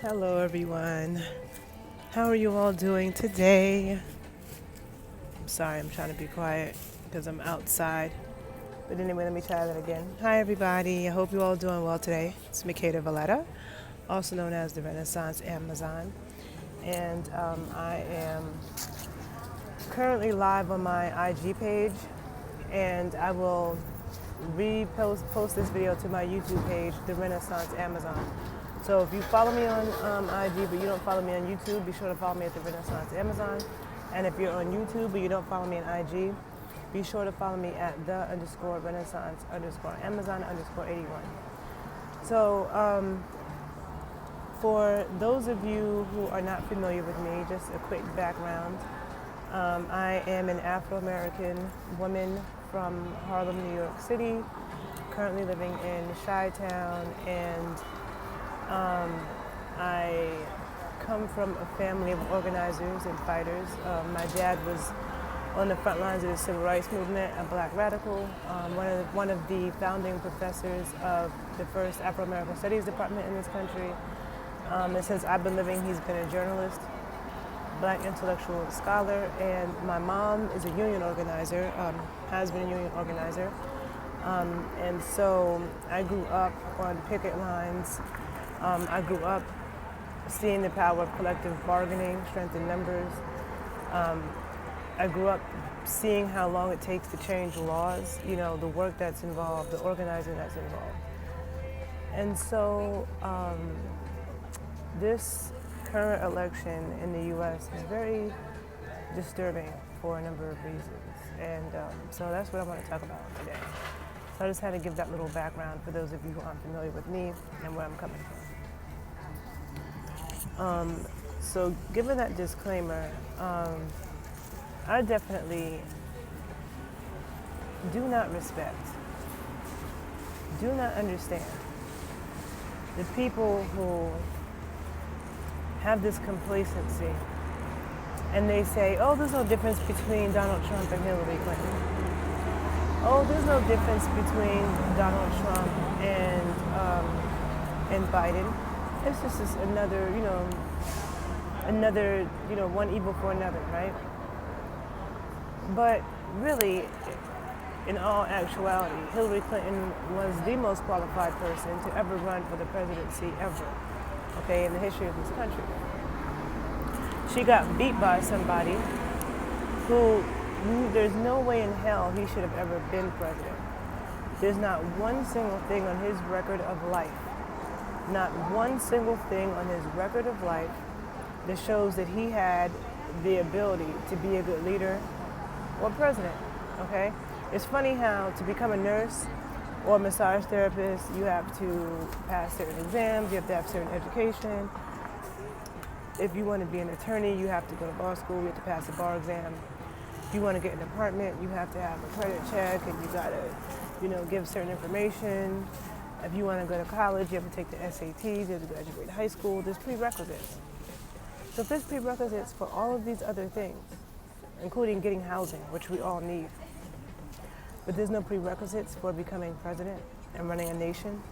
Hello everyone. How are you all doing today? I'm sorry, I'm trying to be quiet because I'm outside. But anyway, let me try that again. Hi everybody. I hope you all doing well today. It's Makeda Valletta, also known as the Renaissance Amazon. And I am currently live on my IG page, and I will post this video to my YouTube page, the Renaissance Amazon. So if you follow me on IG but you don't follow me on YouTube, be sure to follow me at the Renaissance Amazon. And if you're on YouTube but you don't follow me on IG, be sure to follow me at the_Renaissance_Amazon_81. So for those of you who are not familiar with me, just a quick background. I am an Afro-American woman from Harlem, New York City, currently living in Chi-Town, and I come from a family of organizers and fighters. My dad was on the front lines of the civil rights movement, a black radical, one of the founding professors of the first Afro-American Studies department in this country. And since I've been living, he's been a journalist, black intellectual scholar, and my mom is a union organizer, has been a union organizer. And so I grew up on picket lines. I grew up seeing the power of collective bargaining, strength in numbers. I grew up seeing how long it takes to change laws, the work that's involved, the organizing that's involved. And so this current election in the U.S. is very disturbing for a number of reasons. And so that's what I want to talk about today. So I just had to give that little background for those of you who aren't familiar with me and where I'm coming from. So given that disclaimer, I definitely do not respect, do not understand the people who have this complacency and they say, oh, there's no difference between Donald Trump and Hillary Clinton. Oh, there's no difference between Donald Trump and Biden. It's just another, one evil for another, right? But really, in all actuality, Hillary Clinton was the most qualified person to ever run for the presidency ever, okay, in the history of this country. She got beat by somebody who there's no way in hell he should have ever been president. There's not one single thing on his record of life, not one single thing on his record of life that shows that he had the ability to be a good leader or president, okay? It's funny how to become a nurse or a massage therapist, you have to pass certain exams, you have to have certain education. If you want to be an attorney, you have to go to law school, you have to pass the bar exam. If you want to get an apartment, you have to have a credit check and you got to, give certain information. If you want to go to college, you have to take the SATs, you have to graduate high school. There's prerequisites. So if there's prerequisites for all of these other things, including getting housing, which we all need, but there's no prerequisites for becoming president and running a nation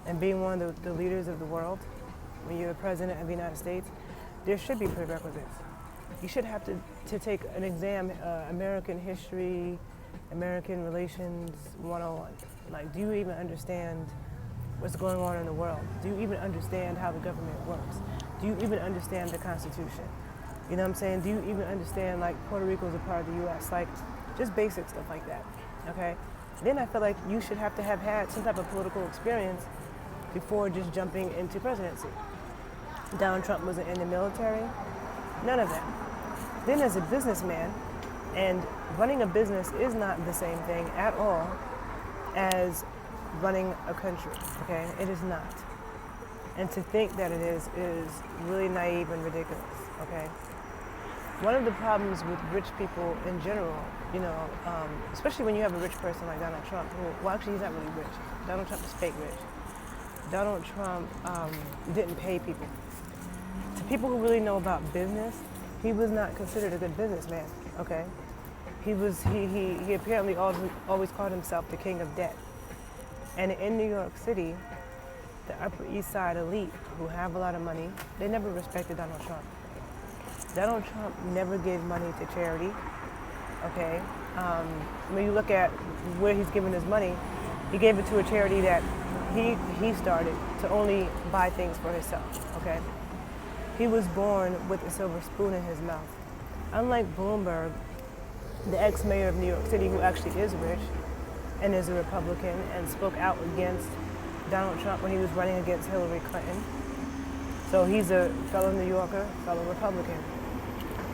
and being one of the leaders of the world, when you're the president of the United States, there should be prerequisites. You should have to take an exam, American history, American relations 101. Like, do you even understand what's going on in the world? Do you even understand how the government works? Do you even understand the Constitution? You know what I'm saying? Do you even understand, like, Puerto Rico is a part of the U.S.? Like, just basic stuff like that, okay? Then I feel like you should have to have had some type of political experience before just jumping into presidency. Donald Trump wasn't in the military, none of that. Then as a businessman, and running a business is not the same thing at all as running a country, okay? It is not. And to think that it is really naive and ridiculous, okay? One of the problems with rich people in general, especially when you have a rich person like Donald Trump, well, actually he's not really rich. Donald Trump is fake rich. Donald Trump didn't pay people. To people who really know about business, he was not considered a good businessman, okay? He apparently always called himself the king of debt. And in New York City, the Upper East Side elite who have a lot of money, they never respected Donald Trump. Donald Trump never gave money to charity, okay? When you look at where he's given his money, he gave it to a charity that he started to only buy things for himself, okay? He was born with a silver spoon in his mouth. Unlike Bloomberg, the ex-mayor of New York City, who actually is rich and is a Republican and spoke out against Donald Trump when he was running against Hillary Clinton. So he's a fellow New Yorker, fellow Republican.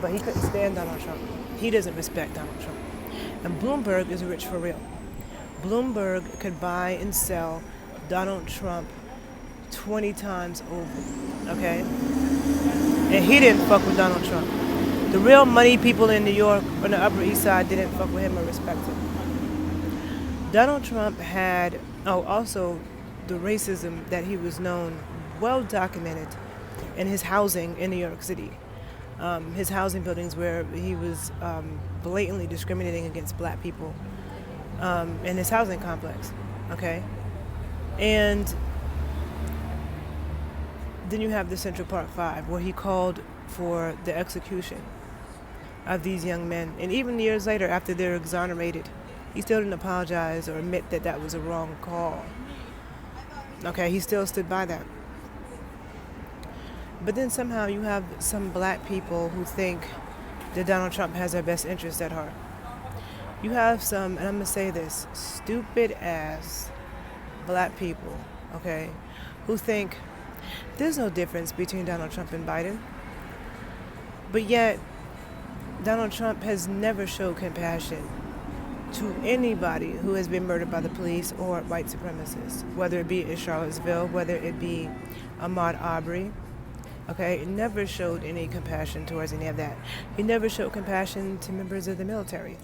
But he couldn't stand Donald Trump. He doesn't respect Donald Trump. And Bloomberg is rich for real. Bloomberg could buy and sell Donald Trump 20 times over, okay? And he didn't fuck with Donald Trump. The real money people in New York on the Upper East Side didn't fuck with him or respect him. Donald Trump had, also the racism that he was known, well documented in his housing in New York City. His housing buildings where he was blatantly discriminating against black people in his housing complex, okay? And then you have the Central Park Five, where he called for the execution of these young men. And even years later, after they're exonerated, he still didn't apologize or admit that that was a wrong call. Okay, he still stood by that. But then somehow you have some black people who think that Donald Trump has their best interests at heart. You have some, and I'm going to say this, stupid ass black people, okay, who think there's no difference between Donald Trump and Biden. But yet, Donald Trump has never showed compassion to anybody who has been murdered by the police or white supremacists, whether it be in Charlottesville, whether it be Ahmaud Arbery. Okay, it never showed any compassion towards any of that. He never showed compassion to members of the military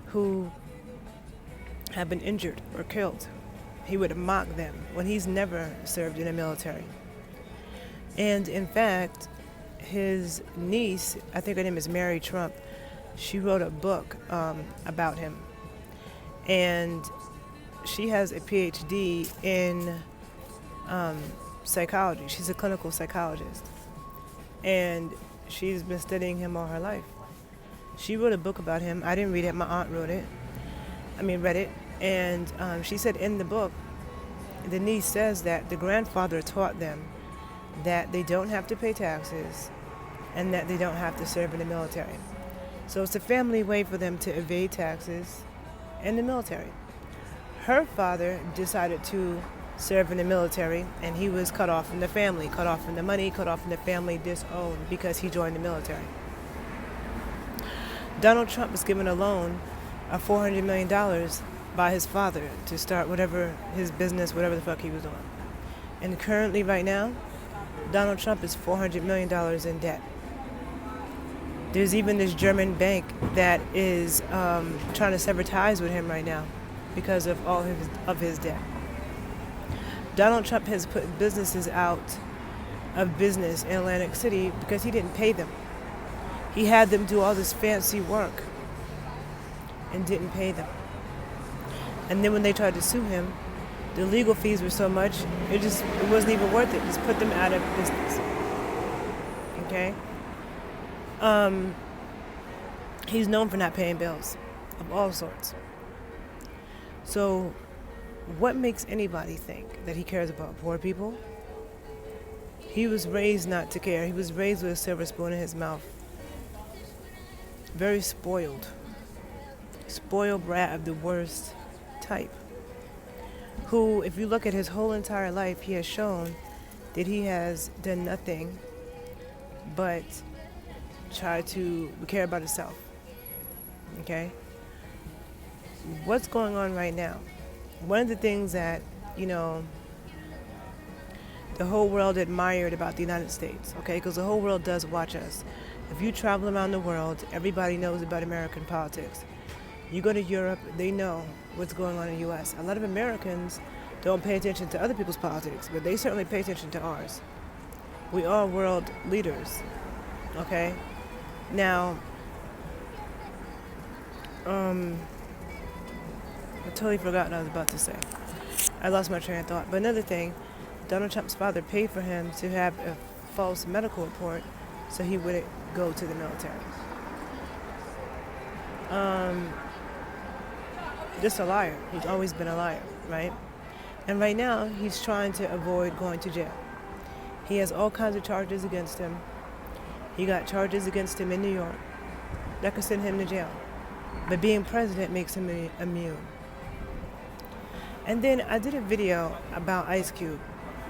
who have been injured or killed. He would mock them when he's never served in the military. And in fact, his niece, I think her name is Mary Trump, she wrote a book about him. And she has a PhD in psychology. She's a clinical psychologist. And she's been studying him all her life. She wrote a book about him. I didn't read it. My aunt read it. And she said in the book, the niece says that the grandfather taught them that they don't have to pay taxes and that they don't have to serve in the military. So it's a family way for them to evade taxes in the military. Her father decided to serve in the military, and he was cut off from the family, cut off from the money, cut off from the family, disowned because he joined the military. Donald Trump was given a loan of $400 million by his father to start whatever his business, whatever the fuck he was doing. And currently, right now, Donald Trump is $400 million in debt. There's even this German bank that is trying to sever ties with him right now because of all of his debt. Donald Trump has put businesses out of business in Atlantic City because he didn't pay them. He had them do all this fancy work and didn't pay them. And then when they tried to sue him, the legal fees were so much, it wasn't even worth it. Just put them out of business. Okay? He's known for not paying bills of all sorts. So what makes anybody think that he cares about poor people? He was raised not to care. He was raised with a silver spoon in his mouth. Very spoiled. Spoiled brat of the worst type. Who, if you look at his whole entire life, he has shown that he has done nothing but try to care about himself. Okay? What's going on right now? One of the things that, the whole world admired about the United States, okay, because the whole world does watch us. If you travel around the world, everybody knows about American politics. You go to Europe, they know what's going on in the U.S. A lot of Americans don't pay attention to other people's politics, but they certainly pay attention to ours. We are world leaders, okay? Now, I totally forgot what I was about to say. I lost my train of thought. But another thing, Donald Trump's father paid for him to have a false medical report so he wouldn't go to the military. Just a liar. He's always been a liar, right? And right now, he's trying to avoid going to jail. He has all kinds of charges against him. He got charges against him in New York that could send him to jail. But being president makes him immune. And then I did a video about Ice Cube,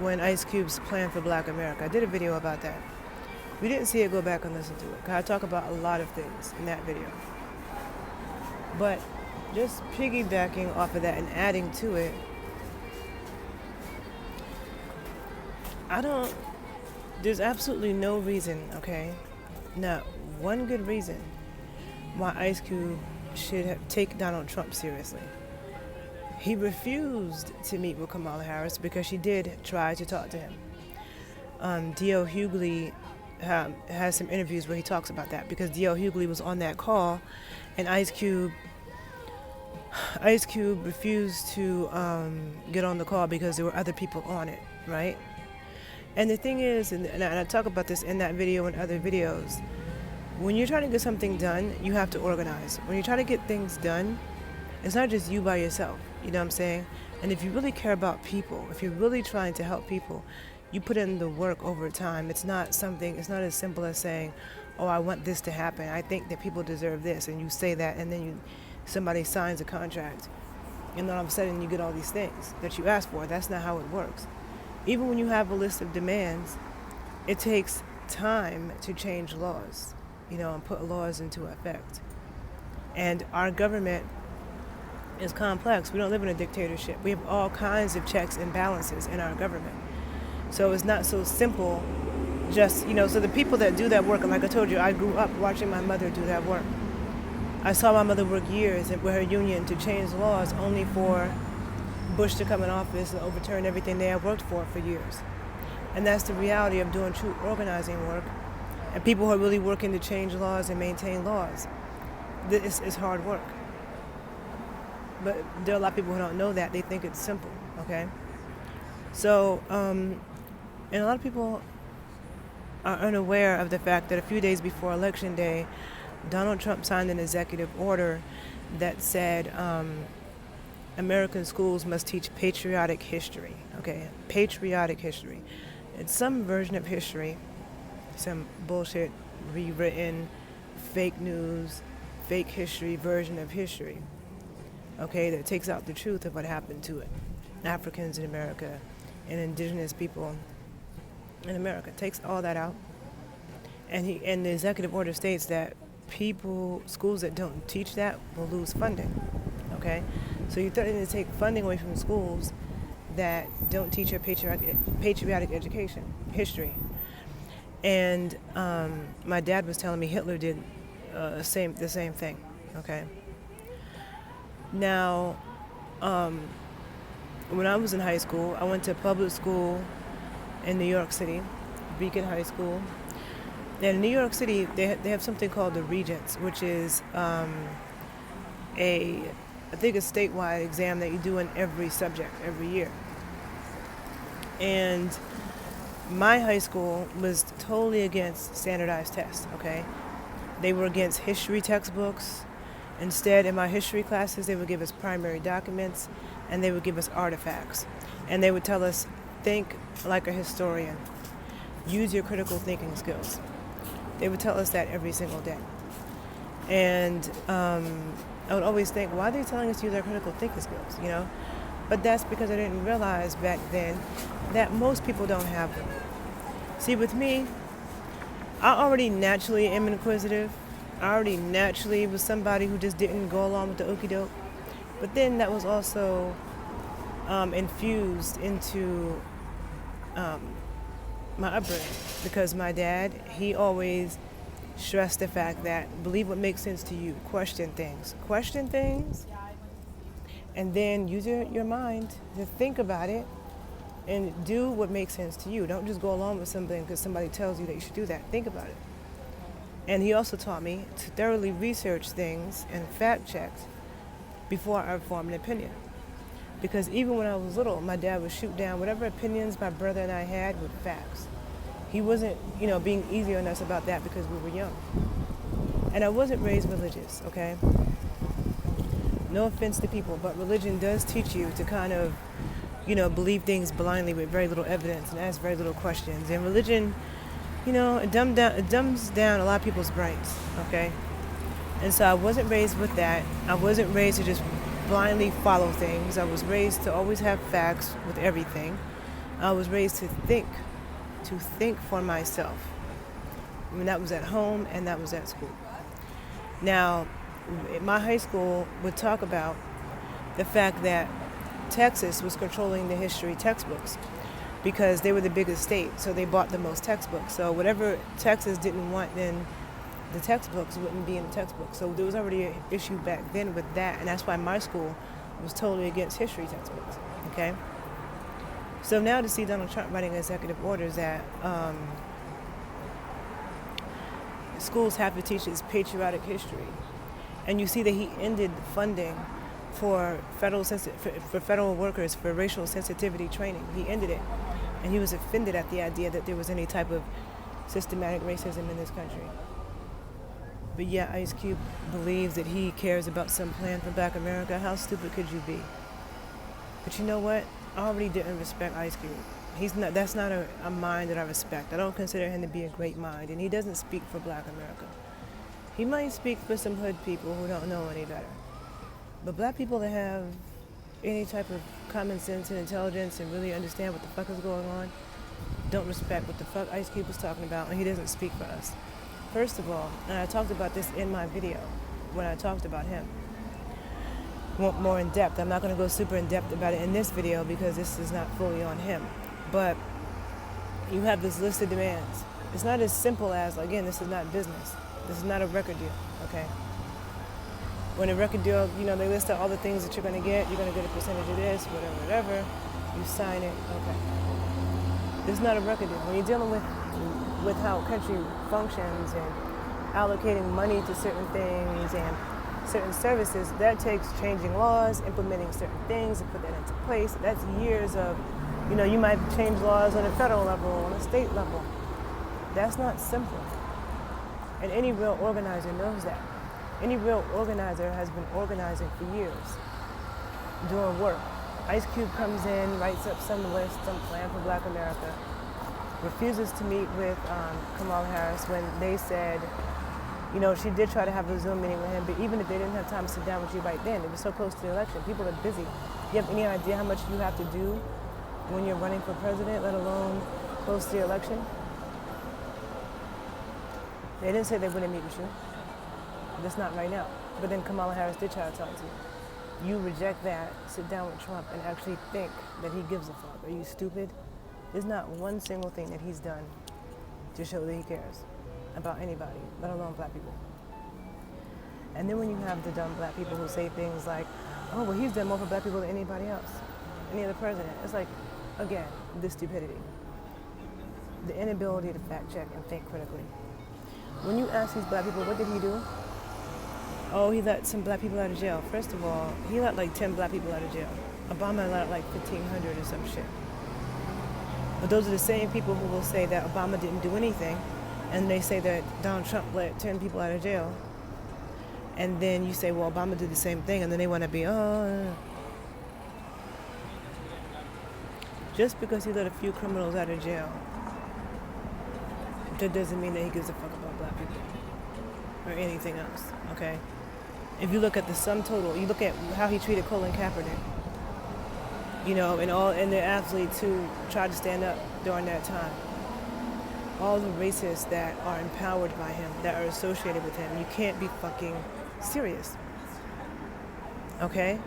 when Ice Cube's plan for Black America. I did a video about that. If you didn't see it, go back and listen to it. 'Cause I talk about a lot of things in that video. But just piggybacking off of that and adding to it, there's absolutely no reason, okay? Not one good reason why Ice Cube should take Donald Trump seriously. He refused to meet with Kamala Harris because she did try to talk to him. D.L. Hughley has some interviews where he talks about that, because D.L. Hughley was on that call, and Ice Cube refused to get on the call because there were other people on it, right? And the thing is, and I talk about this in that video and other videos, when you're trying to get something done, you have to organize. When you're trying to get things done, it's not just you by yourself, you know what I'm saying? And if you really care about people, if you're really trying to help people, you put in the work over time. It's not as simple as saying, oh, I want this to happen. I think that people deserve this. And you say that, and then somebody signs a contract, and then all of a sudden you get all these things that you asked for. That's not how it works. Even when you have a list of demands, it takes time to change laws, and put laws into effect. And our government is complex. We don't live in a dictatorship. We have all kinds of checks and balances in our government. So it's not so simple just, so the people that do that work, and like I told you, I grew up watching my mother do that work. I saw my mother work years with her union to change laws only for Bush to come in office and overturn everything they had worked for years. And that's the reality of doing true organizing work. And people who are really working to change laws and maintain laws. This is hard work. But there are a lot of people who don't know that. They think it's simple, okay? So, and a lot of people are unaware of the fact that a few days before Election Day, Donald Trump signed an executive order that said American schools must teach patriotic history, okay? Patriotic history. It's some version of history, some bullshit, rewritten, fake news, fake history version of history, okay, that takes out the truth of what happened to it. Africans in America and indigenous people in America. Takes all that out. And the executive order states that schools that don't teach that will lose funding, okay? So you're threatening to take funding away from schools that don't teach your patriotic education, history. And my dad was telling me Hitler did the same thing, okay? Now, when I was in high school, I went to public school in New York City, Beacon High School. And in New York City, they have something called the Regents, which is I think a statewide exam that you do in every subject every year. And my high school was totally against standardized tests, okay? They were against history textbooks. Instead, in my history classes, they would give us primary documents and they would give us artifacts. And they would tell us, think like a historian. Use your critical thinking skills. They would tell us that every single day. And I would always think, why are they telling us to use our critical thinking skills, But that's because I didn't realize back then that most people don't have them. See, with me, I already naturally am inquisitive. I already naturally was somebody who just didn't go along with the okie doke. But then that was also infused into my upbringing, because my dad, he always stressed the fact that believe what makes sense to you, question things, and then use your mind to think about it and do what makes sense to you. Don't just go along with something because somebody tells you that you should do that. Think about it. And he also taught me to thoroughly research things and fact check before I form an opinion. Because even when I was little, my dad would shoot down whatever opinions my brother and I had with facts. He wasn't, being easy on us about that because we were young. And I wasn't raised religious, okay? No offense to people, but religion does teach you to kind of, believe things blindly with very little evidence and ask very little questions. And religion, it dumbs down a lot of people's brains, okay? And so I wasn't raised with that. I wasn't raised to just blindly follow things. I was raised to always have facts with everything. I was raised to think for myself. I mean, that was at home and that was at school. Now, my high school would talk about the fact that Texas was controlling the history textbooks because they were the biggest state, so they bought the most textbooks. So whatever Texas didn't want, then the textbooks wouldn't be in the textbooks. So there was already an issue back then with that, and that's why my school was totally against history textbooks, okay? So now to see Donald Trump writing executive orders that schools have to teach this patriotic history, and you see that he ended funding for federal workers for racial sensitivity training. He ended it, and he was offended at the idea that there was any type of systematic racism in this country. But yeah, Ice Cube believes that he cares about some plan for Black America. How stupid could you be? But you know what? I already didn't respect Ice Cube. That's not a mind that I respect. I don't consider him to be a great mind, and he doesn't speak for Black America. He might speak for some hood people who don't know any better. But Black people that have any type of common sense and intelligence and really understand what the fuck is going on don't respect what the fuck Ice Cube was talking about, and he doesn't speak for us. First of all, and I talked about this in my video when I talked about him, more in depth. I'm not going to go super in depth about it in this video because this is not fully on him. But you have this list of demands. It's not as simple as, again, this is not business. This is not a record deal, okay? When a record deal, they list out all the things that you're going to get. You're going to get a percentage of this, whatever. You sign it, okay. This is not a record deal. When you're dealing with how a country functions and allocating money to certain things and certain services, that takes changing laws, implementing certain things, and put that into place. That's years of, you might change laws on a federal level, on a state level. That's not simple. And any real organizer knows that. Any real organizer has been organizing for years, doing work. Ice Cube comes in, writes up some list, some plan for Black America, refuses to meet with Kamala Harris when they said, she did try to have a Zoom meeting with him, but even if they didn't have time to sit down with you right then, it was so close to the election. People are busy. Do you have any idea how much you have to do when you're running for president, let alone close to the election? They didn't say they wouldn't meet with you. That's not right now. But then Kamala Harris did try to talk to you. You reject that, sit down with Trump, and actually think that he gives a fuck. Are you stupid? There's not one single thing that he's done to show that he cares about anybody, let alone Black people. And then when you have the dumb Black people who say things like, oh, well, he's done more for Black people than anybody else, any other president. It's like, again, this stupidity. The inability to fact check and think critically. When you ask these Black people, what did he do? Oh, he let some Black people out of jail. First of all, he let like 10 Black people out of jail. Obama let like 1,500 or some shit. But those are the same people who will say that Obama didn't do anything, and they say that Donald Trump let 10 people out of jail. And then you say, well, Obama did the same thing, and then they want to be, Just because he let a few criminals out of jail, that doesn't mean that he gives a fuck about Black people or anything else, okay? If you look at the sum total, you look at how he treated Colin Kaepernick, and the athletes who tried to stand up during that time. All the racists that are empowered by him, that are associated with him. You can't be fucking serious. Okay?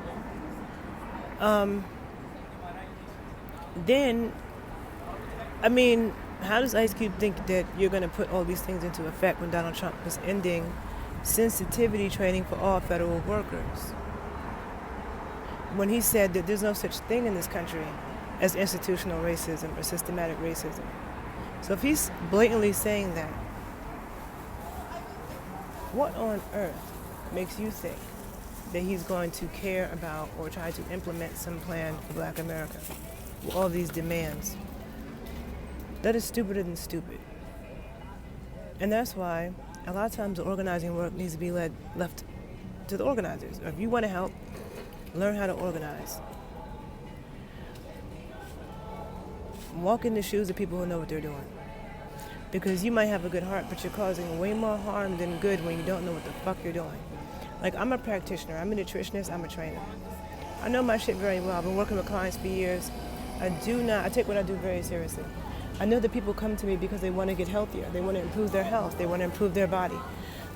Then, how does Ice Cube think that you're going to put all these things into effect when Donald Trump is ending sensitivity training for all federal workers? When he said that there's no such thing in this country as institutional racism or systematic racism. So if he's blatantly saying that, what on earth makes you think that he's going to care about or try to implement some plan for Black America with all these demands. That is stupider than stupid. And that's why a lot of times the organizing work needs to be left to the organizers. Or if you want to help, learn how to organize. Walk in the shoes of people who know what they're doing. Because you might have a good heart, but you're causing way more harm than good when you don't know what the fuck you're doing. Like, I'm a practitioner, I'm a nutritionist, I'm a trainer. I know my shit very well. I've been working with clients for years. I take what I do very seriously. I know that people come to me because they want to get healthier. They want to improve their health. They want to improve their body.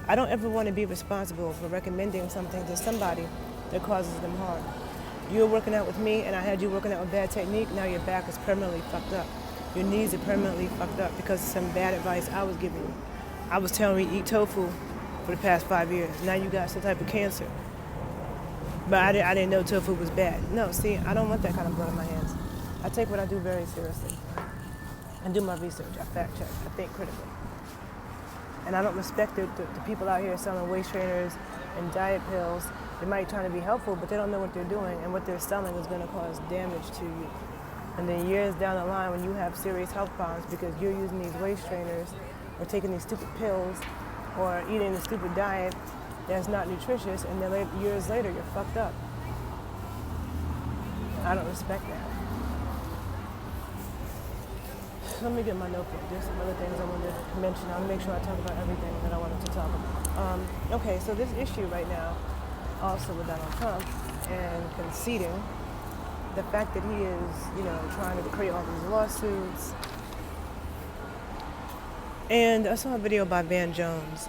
I don't ever want to be responsible for recommending something to somebody that causes them harm. You were working out with me and I had you working out with bad technique. Now your back is permanently fucked up. Your knees are permanently fucked up because of some bad advice I was giving you. I was telling you eat tofu for the past 5 years. Now you got some type of cancer. But I didn't know tofu was bad. No, see, I don't want that kind of blood in my hands. I take what I do very seriously. I do my research, I fact check, I think critically. And I don't respect the people out here selling waist trainers and diet pills. They might try to be helpful, but they don't know what they're doing, and what they're selling is going to cause damage to you. And then years down the line, when you have serious health problems because you're using these waist trainers or taking these stupid pills or eating a stupid diet that's not nutritious, and then years later you're fucked up. I don't respect that. Let me get my notebook. There's some other things I wanted to mention. I'll make sure I talk about everything that I wanted to talk about. Okay, so this issue right now, also with Donald Trump and conceding, the fact that he is, trying to create all these lawsuits. And I saw a video by Van Jones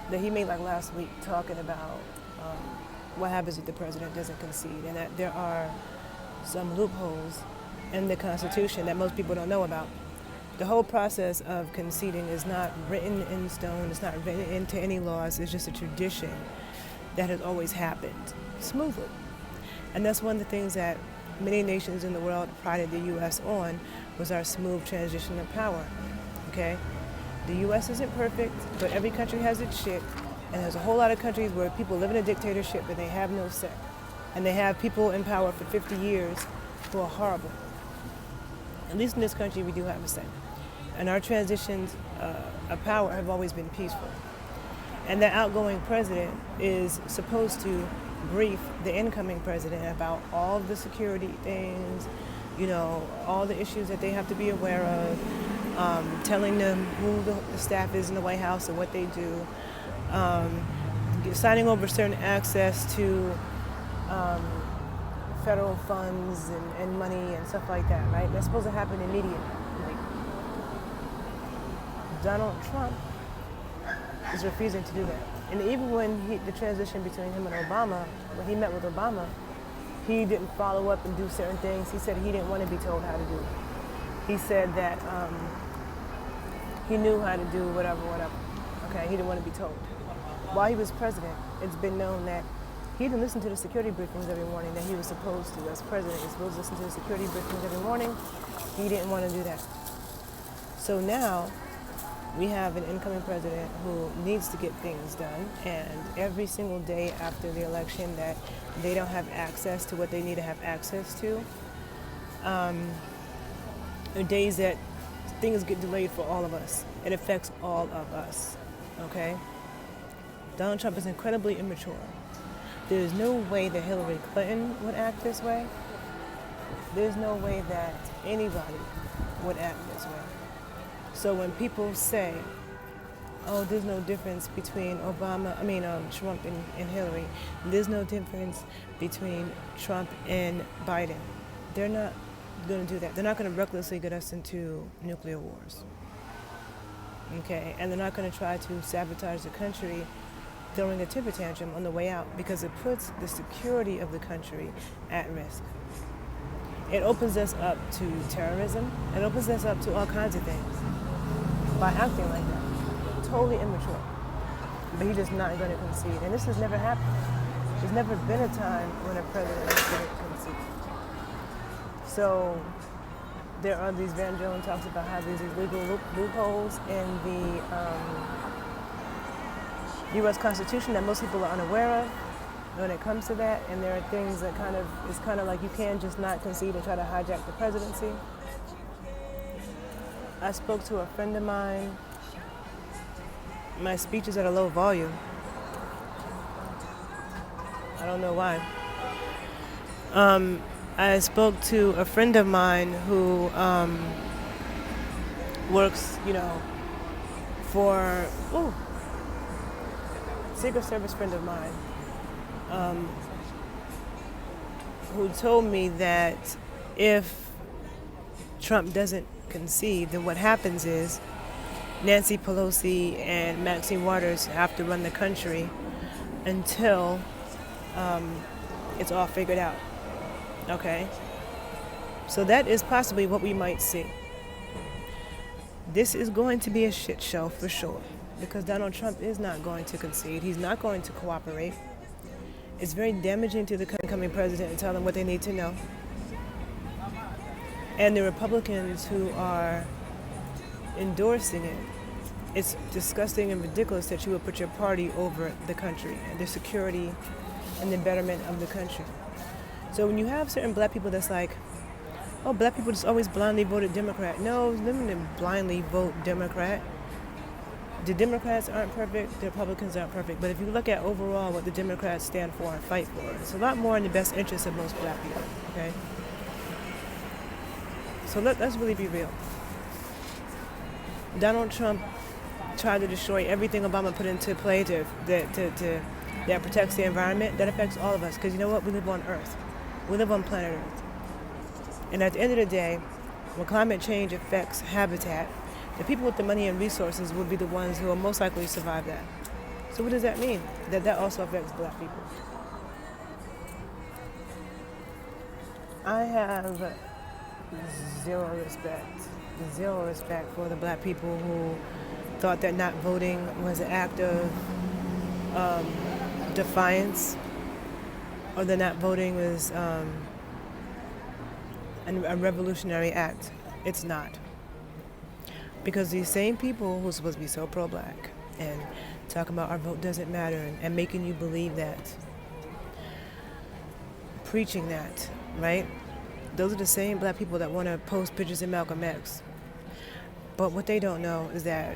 that he made like last week talking about what happens if the president doesn't concede, and that there are some loopholes in the Constitution that most people don't know about. The whole process of conceding is not written in stone, it's not written into any laws, it's just a tradition that has always happened smoothly. And that's one of the things that many nations in the world prided the U.S. on, was our smooth transition of power, okay? The U.S. isn't perfect, but every country has its shit, and there's a whole lot of countries where people live in a dictatorship but they have no say. And they have people in power for 50 years who are horrible. At least in this country, we do have a say. And our transitions of power have always been peaceful. And the outgoing president is supposed to brief the incoming president about all of the security things, all the issues that they have to be aware of, telling them who the staff is in the White House and what they do, signing over certain access to federal funds and money and stuff like that, right? That's supposed to happen immediately. Donald Trump is refusing to do that. And even when the transition between him and Obama, when he met with Obama, he didn't follow up and do certain things. He said he didn't want to be told how to do it. He said that he knew how to do whatever. Okay, he didn't want to be told. While he was president, it's been known that he didn't listen to the security briefings every morning that he was supposed to. As president, he's supposed to listen to the security briefings every morning. He didn't want to do that. So now we have an incoming president who needs to get things done, and every single day after the election that they don't have access to what they need to have access to, are days that things get delayed for all of us. It affects all of us, okay? Donald Trump is incredibly immature. There's no way that Hillary Clinton would act this way. There's no way that anybody would act this way. So when people say, oh, there's no difference between Trump and Hillary, there's no difference between Trump and Biden, they're not going to do that. They're not going to recklessly get us into nuclear wars. Okay? And they're not going to try to sabotage the country throwing a temper tantrum on the way out, because it puts the security of the country at risk. It opens us up to terrorism. It opens us up to all kinds of things by acting like that. Totally immature. But he's just not going to concede. And this has never happened. There's never been a time when a president didn't concede. So there are these, Van Jones talks about how there's these legal loopholes in the U.S. Constitution that most people are unaware of when it comes to that, and there are things that it's kind of like you can't just not concede and try to hijack the presidency. I spoke to a friend of mine. My speech is at a low volume. I don't know why. I spoke to a friend of mine who works, for Secret Service friend of mine, who told me that if Trump doesn't concede, then what happens is Nancy Pelosi and Maxine Waters have to run the country until it's all figured out. Okay? So that is possibly what we might see. This is going to be a shit show for sure, because Donald Trump is not going to concede. He's not going to cooperate. It's very damaging to the incoming president to tell them what they need to know. And the Republicans who are endorsing it, it's disgusting and ridiculous that you would put your party over the country and the security and the betterment of the country. So when you have certain black people that's like, oh, black people just always blindly voted Democrat. No, them didn't blindly vote Democrat. The Democrats aren't perfect, the Republicans aren't perfect. But if you look at overall what the Democrats stand for and fight for, it's a lot more in the best interest of most black people, okay? So let's really be real. Donald Trump tried to destroy everything Obama put into play that protects the environment. That affects all of us, because you know what? We live on Earth. We live on planet Earth. And at the end of the day, when climate change affects habitat, the people with the money and resources will be the ones who will most likely survive that. So what does that mean? That also affects black people. I have zero respect for the black people who thought that not voting was an act of defiance, or that not voting was a revolutionary act. It's not. Because these same people who are supposed to be so pro-black and talking about our vote doesn't matter and making you believe that, preaching that, right? Those are the same black people that want to post pictures of Malcolm X. But what they don't know is that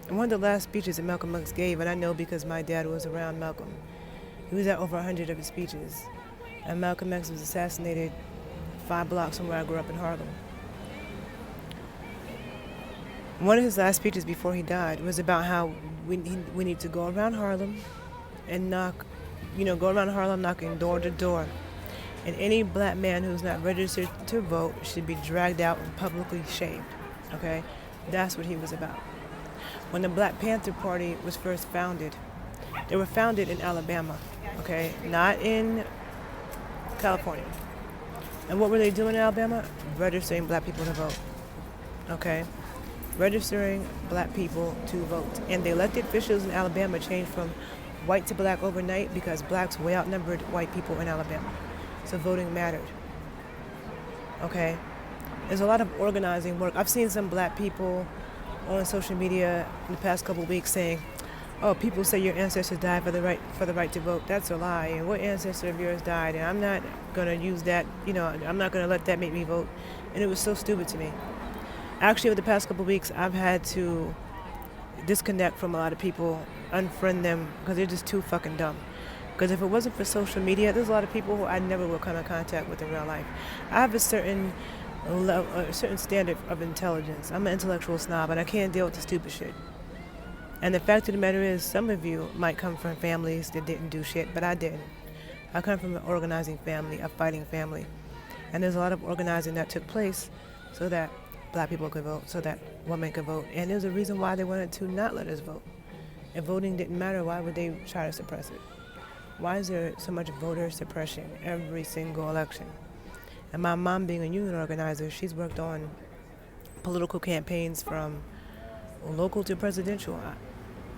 one of the last speeches that Malcolm X gave, and I know because my dad was around Malcolm, he was at over 100 of his speeches. And Malcolm X was assassinated 5 blocks from where I grew up in Harlem. One of his last speeches before he died was about how we need to go around Harlem and go around Harlem knocking door to door. And any black man who's not registered to vote should be dragged out and publicly shamed. Okay? That's what he was about. When the Black Panther Party was first founded, they were founded in Alabama, okay? Not in California. And what were they doing in Alabama? Registering black people to vote, okay? Registering black people to vote. And the elected officials in Alabama changed from white to black overnight because blacks way outnumbered white people in Alabama. So voting mattered, okay? There's a lot of organizing work. I've seen some black people on social media in the past couple of weeks saying, oh, people say your ancestors died for the right to vote. That's a lie. And what ancestor of yours died? And I'm not going to use that, I'm not going to let that make me vote. And it was so stupid to me. Actually, over the past couple of weeks, I've had to disconnect from a lot of people, unfriend them, because they're just too fucking dumb. Because if it wasn't for social media, there's a lot of people who I never will come in contact with in real life. I have a certain standard of intelligence. I'm an intellectual snob, and I can't deal with the stupid shit. And the fact of the matter is, some of you might come from families that didn't do shit, but I didn't. I come from an organizing family, a fighting family. And there's a lot of organizing that took place so that black people could vote, so that women could vote. And there's a reason why they wanted to not let us vote. If voting didn't matter, why would they try to suppress it? Why is there so much voter suppression every single election? And my mom, being a union organizer, she's worked on political campaigns from local to presidential,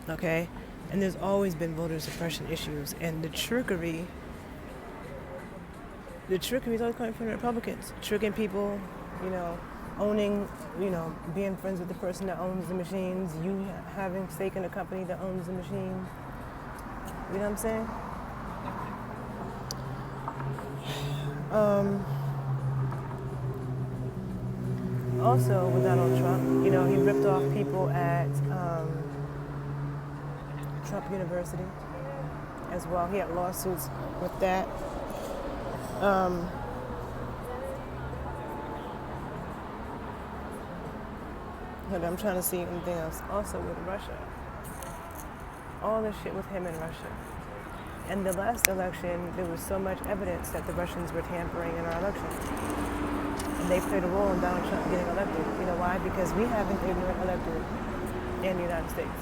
okay? And there's always been voter suppression issues. And the trickery is always coming from the Republicans, tricking people, owning, being friends with the person that owns the machines, you having stake in the company that owns the machine. You know what I'm saying? Also with Donald Trump, he ripped off people at Trump University as well. He had lawsuits with that. I'm trying to see anything else. Also with Russia. All this shit with him in Russia. And the last election, there was so much evidence that the Russians were tampering in our election. And they played a role in Donald Trump getting elected. You know why? Because we have an ignorant electorate in the United States.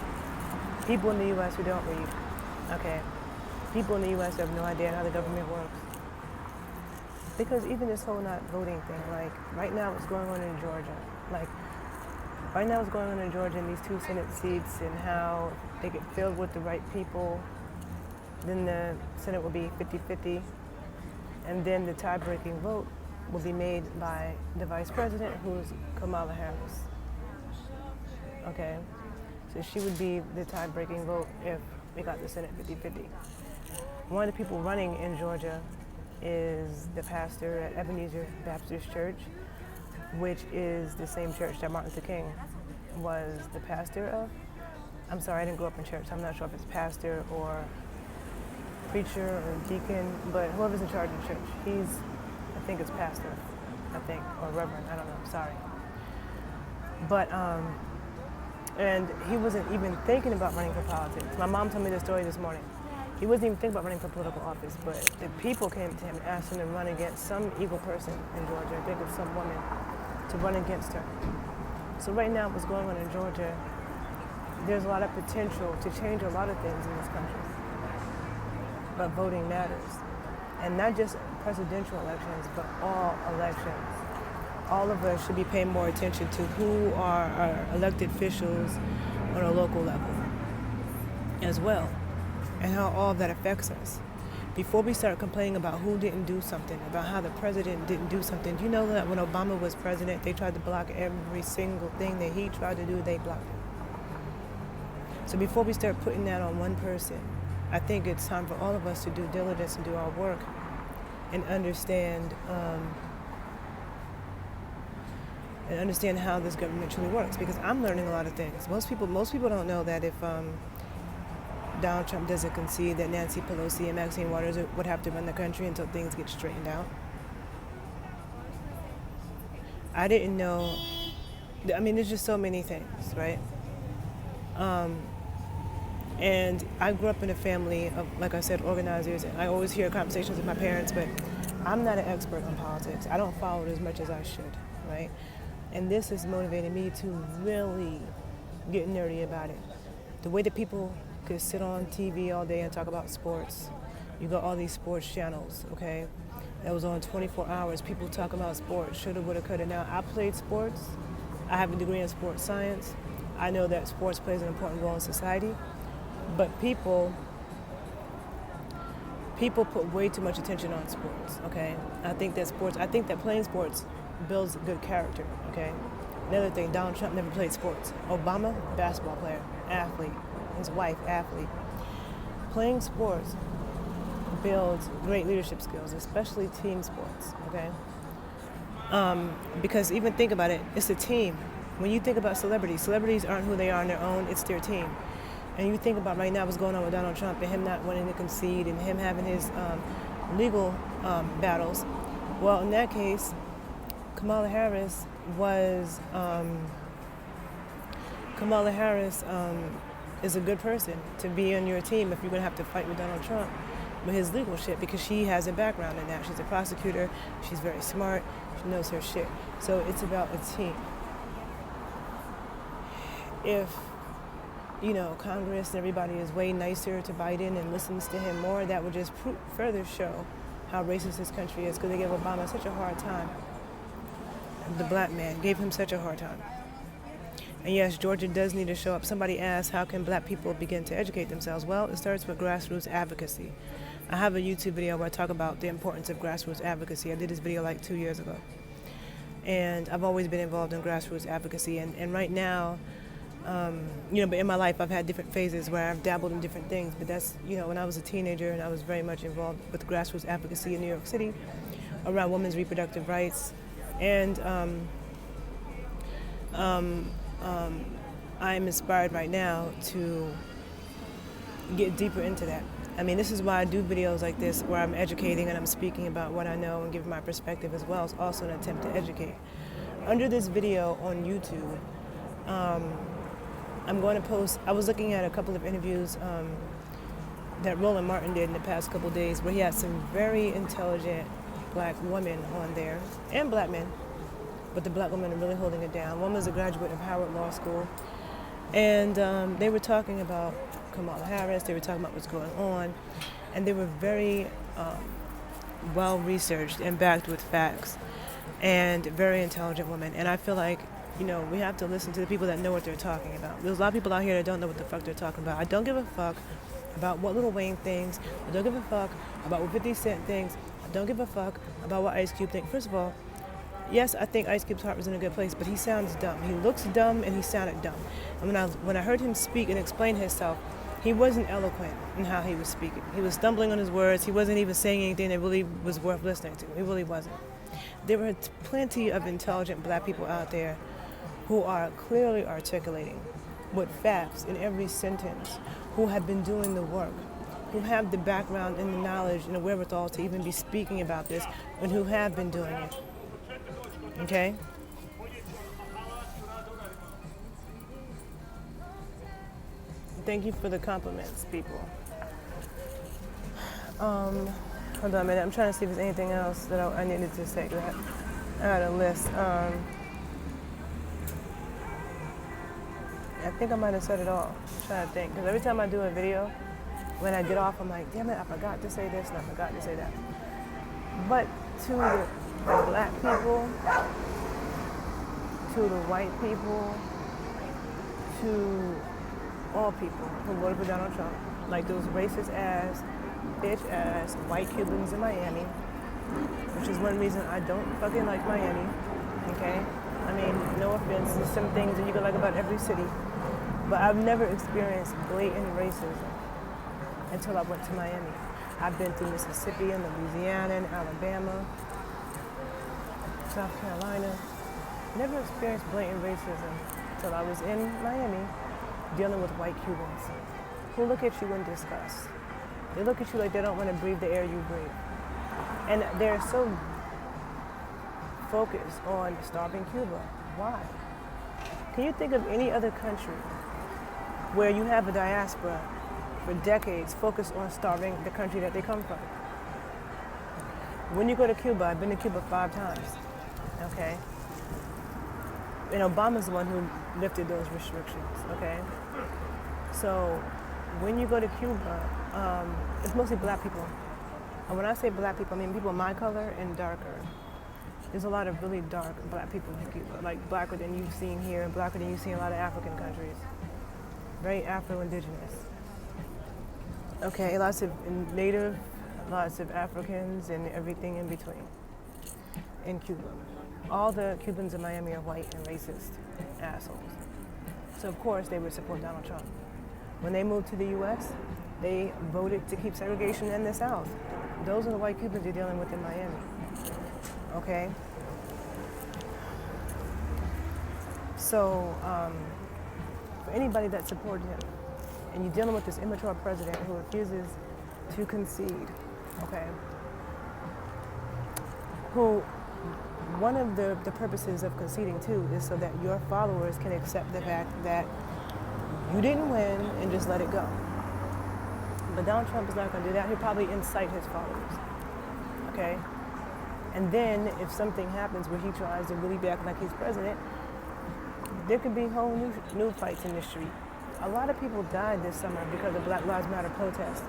People in the U.S. who don't read. Okay? People in the U.S. who have no idea how the government works. Because even this whole not voting thing, like right now what's going on in Georgia, right now what's going on in Georgia in these 2 Senate seats and how they get filled with the right people, then the Senate will be 50-50, and then the tie-breaking vote will be made by the Vice President, who's Kamala Harris. Okay? So she would be the tie-breaking vote if we got the Senate 50-50. One of the people running in Georgia is the pastor at Ebenezer Baptist Church, which is the same church that Martin Luther King was the pastor of. I'm sorry, I didn't grow up in church. I'm not sure if it's pastor or preacher or deacon, but whoever's in charge of the church, I think it's pastor, or reverend, I don't know, sorry. But, and he wasn't even thinking about running for politics. My mom told me this story this morning. He wasn't even thinking about running for political office, but the people came to him and asked him to run against some evil person in Georgia, I think it's some woman, to run against her. So right now what's going on in Georgia, there's a lot of potential to change a lot of things in this country. But voting matters. And not just presidential elections, but all elections. All of us should be paying more attention to who are our elected officials on a local level as well, and how all of that affects us. Before we start complaining about who didn't do something, about how the president didn't do something, do you know that when Obama was president, they tried to block every single thing that he tried to do, they blocked it. So before we start putting that on one person, I think it's time for all of us to do diligence and do our work and understand how this government truly works. Because I'm learning a lot of things. Most people don't know that if Donald Trump doesn't concede, that Nancy Pelosi and Maxine Waters would have to run the country until things get straightened out. I didn't know. I mean, there's just so many things, right? And I grew up in a family of, like I said, organizers, and I always hear conversations with my parents, but I'm not an expert on politics. I don't follow it as much as I should, right? And this has motivated me to really get nerdy about it. The way that people could sit on TV all day and talk about sports. You got all these sports channels, okay? That was on 24 hours. People talk about sports, shoulda, woulda, coulda. Now, I played sports. I have a degree in sports science. I know that sports plays an important role in society. But people put way too much attention on sports, okay? I think that playing sports builds good character, okay? Another thing, Donald Trump never played sports. Obama, basketball player, athlete. His wife, athlete. Playing sports builds great leadership skills, especially team sports, okay? Because even think about it, it's a team. When you think about celebrities aren't who they are on their own, it's their team. And you think about right now what's going on with Donald Trump and him not wanting to concede and him having his legal battles. Well, in that case, Kamala Harris is a good person to be on your team if you're going to have to fight with Donald Trump with his legal shit, because she has a background in that. She's a prosecutor. She's very smart. She knows her shit. So it's about a team. If Congress and everybody is way nicer to Biden and listens to him more, that would just further show how racist this country is, because they gave Obama such a hard time. The black man gave him such a hard time. And yes, Georgia does need to show up. Somebody asked, how can black people begin to educate themselves? Well, it starts with grassroots advocacy. I have a YouTube video where I talk about the importance of grassroots advocacy. I did this video like 2 years ago. And I've always been involved in grassroots advocacy. And right now, but in my life I've had different phases where I've dabbled in different things. But that's, when I was a teenager and I was very much involved with grassroots advocacy in New York City around women's reproductive rights. And I'm inspired right now to get deeper into that. I mean, this is why I do videos like this, where I'm educating and I'm speaking about what I know and giving my perspective, as well as also an attempt to educate. Under this video on YouTube, I'm going to post, I was looking at a couple of interviews that Roland Martin did in the past couple of days, where he had some very intelligent black women on there, and black men, but the black women are really holding it down. One was a graduate of Howard Law School, and they were talking about Kamala Harris, they were talking about what's going on, and they were very well researched and backed with facts, and very intelligent women. And I feel like, we have to listen to the people that know what they're talking about. There's a lot of people out here that don't know what the fuck they're talking about. I don't give a fuck about what Lil Wayne thinks. I don't give a fuck about what 50 Cent thinks. I don't give a fuck about what Ice Cube thinks. First of all, yes, I think Ice Cube's heart was in a good place, but he sounds dumb. He looks dumb and he sounded dumb. And when I heard him speak and explain himself, he wasn't eloquent in how he was speaking. He was stumbling on his words. He wasn't even saying anything that really was worth listening to. He really wasn't. There were plenty of intelligent black people out there who are clearly articulating with facts in every sentence, who have been doing the work, who have the background and the knowledge and the wherewithal to even be speaking about this, and who have been doing it. Okay? Thank you for the compliments, people. Hold on a minute. I'm trying to see if there's anything else that I needed to say. I had a list. I think I might have said it all. I'm trying to think. Because every time I do a video, when I get off, I'm like, damn it, I forgot to say this and I forgot to say that. But to the black people, to the white people, to all people who voted for Donald Trump, like those racist ass, bitch ass white Cubans in Miami, which is one reason I don't fucking like Miami, okay? I mean, no offense, there's some things that you can like about every city, but I've never experienced blatant racism until I went to Miami. I've been through Mississippi and Louisiana and Alabama, South Carolina. Never experienced blatant racism until I was in Miami dealing with white Cubans who look at you in disgust. They look at you like they don't want to breathe the air you breathe. And they're so focused on starving Cuba. Why? Can you think of any other country where you have a diaspora for decades focused on starving the country that they come from? When you go to Cuba, I've been to Cuba 5 times, okay? And Obama's the one who lifted those restrictions, okay? So when you go to Cuba, it's mostly black people. And when I say black people, I mean people my color and darker. There's a lot of really dark black people in Cuba, like blacker than you've seen here and blacker than you see in a lot of African countries. Very Afro-Indigenous. Okay, lots of native, lots of Africans and everything in between in Cuba. All the Cubans in Miami are white and racist assholes. So of course they would support Donald Trump. When they moved to the US, they voted to keep segregation in the South. Those are the white Cubans you're dealing with in Miami. Okay? So, for anybody that supported him, and you're dealing with this immature president who refuses to concede, okay? Who, one of the purposes of conceding too is so that your followers can accept the fact that you didn't win and just let it go. But Donald Trump is not going to do that. He'll probably incite his followers, okay? And then if something happens where he tries to really be acting like he's president, there could be whole new fights in the street. A lot of people died this summer because of Black Lives Matter protests.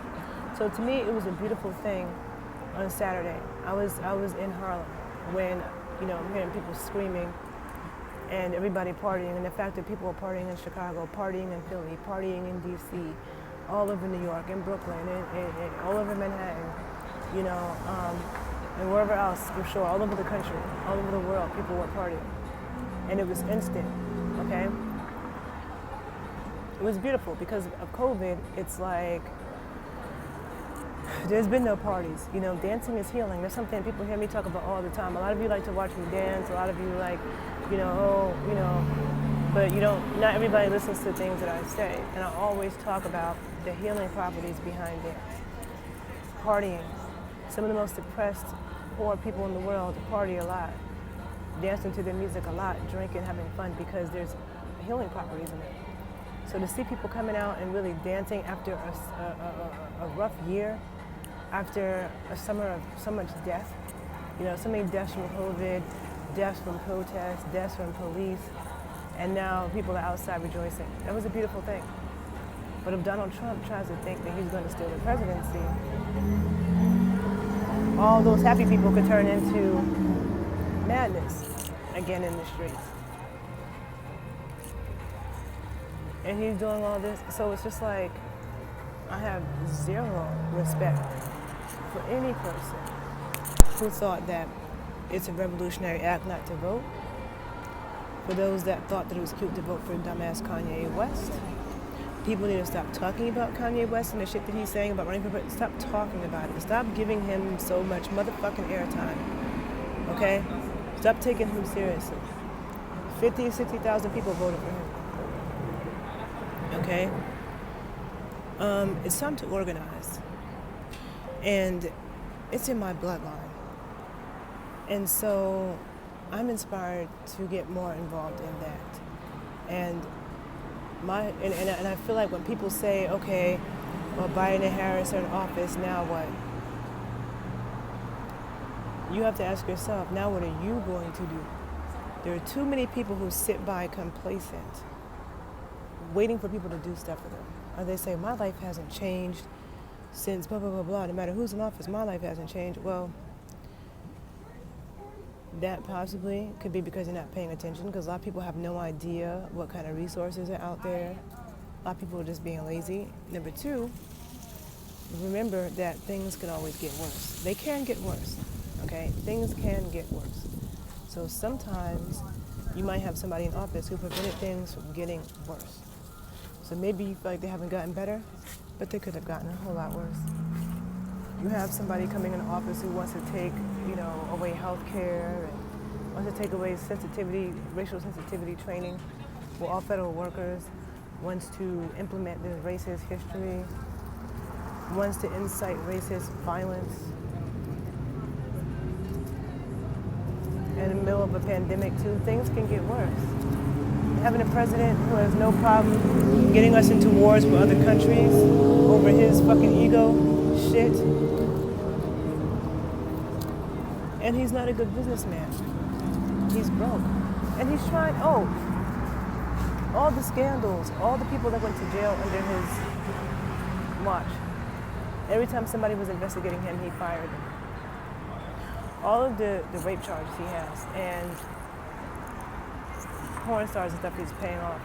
So to me, it was a beautiful thing on Saturday. I was in Harlem when, I'm hearing people screaming and everybody partying, and the fact that people were partying in Chicago, partying in Philly, partying in DC, all over New York, in Brooklyn, and all over Manhattan, and wherever else, I'm sure, all over the country, all over the world, people were partying. And it was instant, okay? It was beautiful because of COVID. It's like, there's been no parties. You know, dancing is healing. That's something people hear me talk about all the time. A lot of you like to watch me dance. A lot of you like, but you don't, not everybody listens to things that I say. And I always talk about the healing properties behind dance. Partying. Some of the most depressed, poor people in the world party a lot. Dancing to their music a lot, drinking, having fun, because there's healing properties in it. So to see people coming out and really dancing after a rough year, after a summer of so much death, so many deaths from COVID, deaths from protests, deaths from police, and now people are outside rejoicing. That was a beautiful thing. But if Donald Trump tries to think that he's going to steal the presidency, all those happy people could turn into madness again in the streets. And he's doing all this, so it's just like, I have zero respect for any person who thought that it's a revolutionary act not to vote. For those that thought that it was cute to vote for dumbass Kanye West. People need to stop talking about Kanye West and the shit that he's saying about running for president. Stop talking about it. Stop giving him so much motherfucking airtime. Okay? Stop taking him seriously. 50, 60,000 people voted for him. Okay? It's time to organize. And it's in my bloodline. And so I'm inspired to get more involved in that. And I feel like when people say, okay, well, Biden and Harris are in office, now what? You have to ask yourself, now what are you going to do? There are too many people who sit by complacent, waiting for people to do stuff for them. Or they say, my life hasn't changed since blah, blah, blah, blah. No matter who's in office, my life hasn't changed. Well, that possibly could be because you're not paying attention, because a lot of people have no idea what kind of resources are out there. A lot of people are just being lazy. Number two, remember that things can always get worse. They can get worse, okay? Things can get worse. So sometimes you might have somebody in office who prevented things from getting worse. So maybe you feel like they haven't gotten better, but they could have gotten a whole lot worse. You have somebody coming in office who wants to take, away health care and wants to take away sensitivity, racial sensitivity training for all federal workers, wants to implement this racist history, wants to incite racist violence. In the middle of a pandemic too, things can get worse. Having a president who has no problem getting us into wars with other countries over his fucking ego shit. And he's not a good businessman. He's broke. And he's trying, all the scandals, all the people that went to jail under his watch. Every time somebody was investigating him, he fired them. All of the rape charges he has, and porn stars and stuff he's paying off.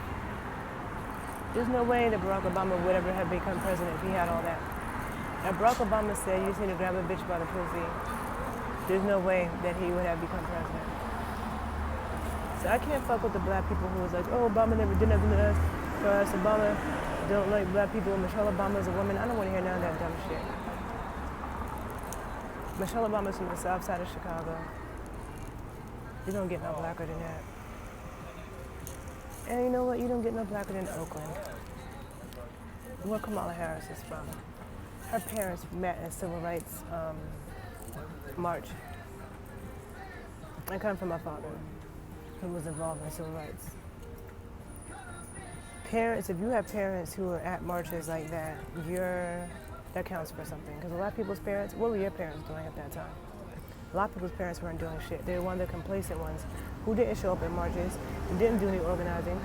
There's no way that Barack Obama would ever have become president if he had all that. Now Barack Obama said you just need to grab a bitch by the pussy. There's no way that he would have become president. So I can't fuck with the black people who was like, oh, Obama never did nothing to us. For us, Obama don't like black people. Michelle Obama is a woman. I don't want to hear none of that dumb shit. Michelle Obama's from the south side of Chicago. You don't get no blacker than that. And you know what? You don't get no blacker than Oakland. Where Kamala Harris is from. Her parents met at a civil rights march. I come from my father, who was involved in civil rights. Parents, if you have parents who are at marches like that, that counts for something. Because a lot of people's parents, what were your parents doing at that time? A lot of people's parents weren't doing shit. They were one of the complacent ones who didn't show up at marches, who didn't do any organizing,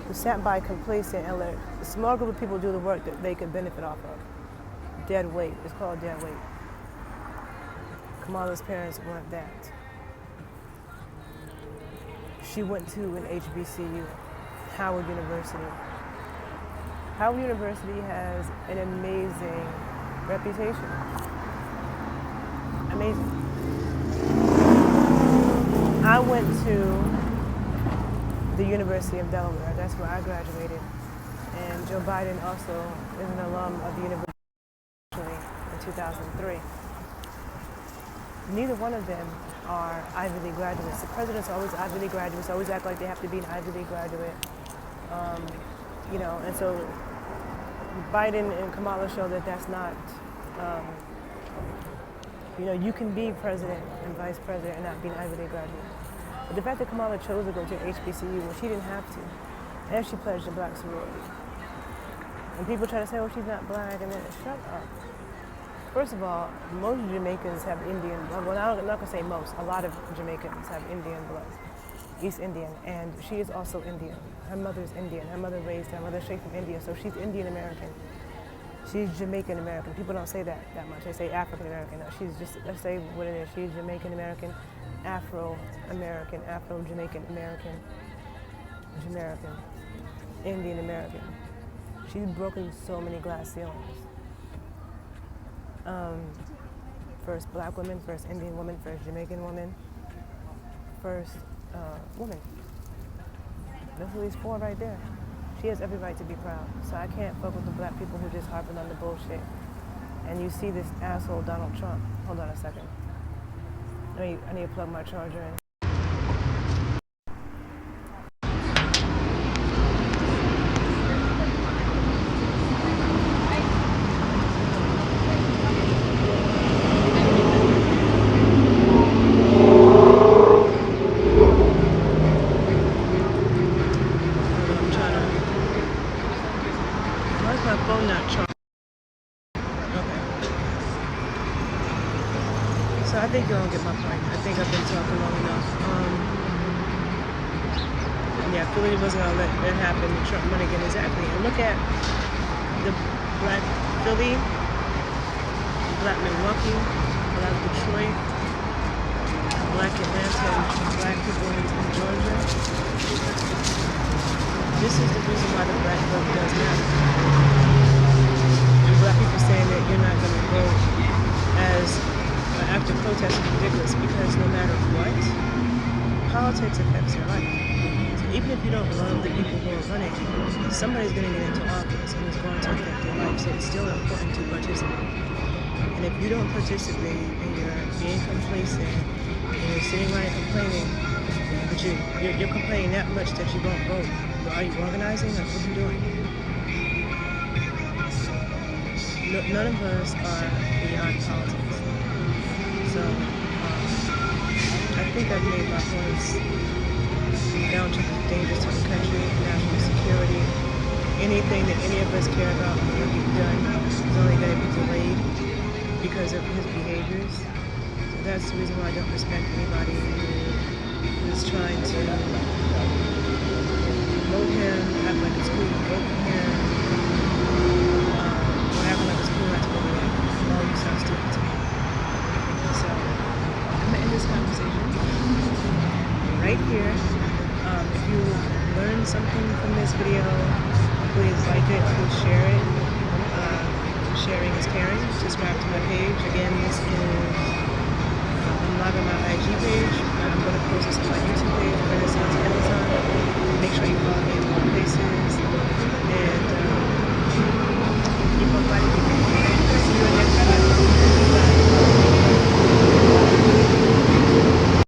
who sat by complacent and let a small group of people do the work that they could benefit off of. Dead weight. It's called dead weight. Kamala's parents weren't that. She went to an HBCU, Howard University. Howard University has an amazing reputation. Amazing. I went to the University of Delaware. That's where I graduated. And Joe Biden also is an alum of the university in 2003. Neither one of them are Ivy League graduates. The presidents are always Ivy League graduates, always act like they have to be an Ivy League graduate. And so Biden and Kamala show that that's not, you can be president and vice president and not be an Ivy League graduate. But the fact that Kamala chose to go to HBCU when she didn't have to, and she pledged a black sorority. And people try to say, oh, she's not black, and then shut up. First of all, most Jamaicans have Indian blood. Well, I'm not going to say most. A lot of Jamaicans have Indian blood, East Indian, and she is also Indian. Her mother's Indian. Her mother raised her. Her mother's straight from India, so she's Indian American. She's Jamaican American. People don't say that much. They say African American. No, she's just, let's say what it is. She's Jamaican American, Afro American, Afro Jamaican American, Jamaican, Indian American. She's broken so many glass ceilings. First black woman, first Indian woman, first Jamaican woman, first woman. That's at least 4 right there. She has every right to be proud. So I can't fuck with the black people who just harping on the bullshit. And you see this asshole Donald Trump. Hold on a second. I need to plug my charger in. I think you don't get my point. I think I've been talking long enough. Philly wasn't going to let that happen. Trump won again, exactly. And look at the black Philly, black Milwaukee, black Detroit, black Atlanta, and black people in Georgia. This is the reason why the black vote does matter. And black people saying that you're not going to vote as after protest is ridiculous, because no matter what, politics affects your life. So even if you don't love the people who are running, somebody's going to get into office and it's going to affect your life. So it's still important to participate. And if you don't participate and you're being complacent and you're sitting around complaining, but you're complaining that much that you won't vote, are you organizing? Like, what are you doing? None of us are beyond politics. So, I think I've made my points down to the dangers to the country, national security. Anything that any of us care about will be done is only going to be delayed because of his behaviors. So that's the reason why I don't respect anybody who is trying to vote him, act like it's cool to vote for him, or act like it's cool not to vote for him. All you sound stupid to me. So, I'm going to end this conversation right here. If you learned something from this video, please like it, please share it. Sharing is caring. Subscribe to my page. Again, this is, I'm live on my IG page, but I'm going to post this on my YouTube page, Renaissance Amazon. Make sure you follow me